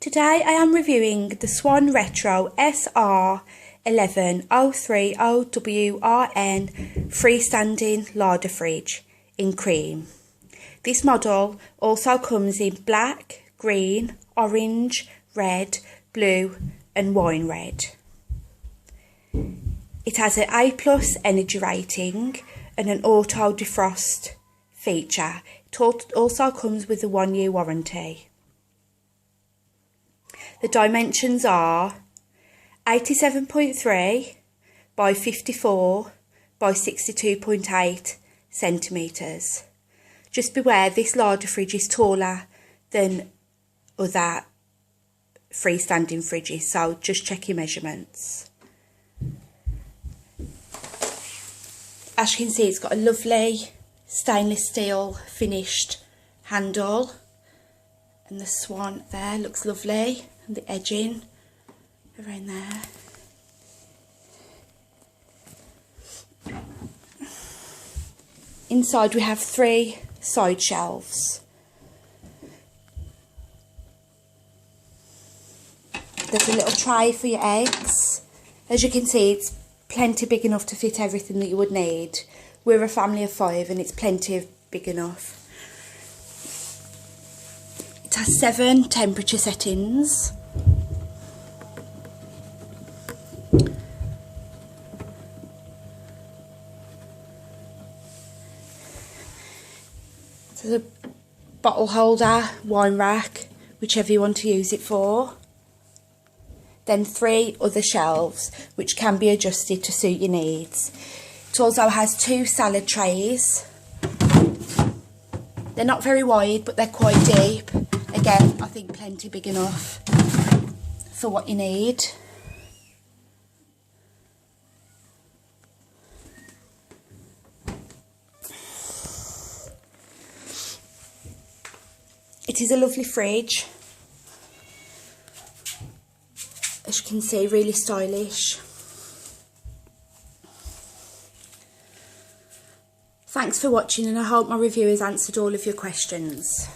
Today I am reviewing the Swan SR11030CN Freestanding larder fridge in cream. This model also comes in black, green, orange, red, blue and wine red. It has an A+ energy rating and an auto defrost feature. It also comes with a 1-year warranty. The dimensions are 87.3 by 54 by 62.8 centimetres. Just beware, this larder fridge is taller than other freestanding fridges, so just check your measurements. As you can see, it's got a lovely stainless steel finished handle, and the swan there looks lovely, and the edging around there. Inside we have 3 side shelves. There's a little tray for your eggs. As you can see, it's plenty big enough to fit everything that you would need. We're a family of 5 and it's plenty big enough. It has 7 temperature settings. There's a bottle holder, wine rack, whichever you want to use it for. Then 3 other shelves which can be adjusted to suit your needs. It also has 2 salad trays. They're not very wide, but they're quite deep. Again, I think plenty big enough for what you need. It is a lovely fridge. As you can see, really stylish. Thanks for watching, and I hope my review has answered all of your questions.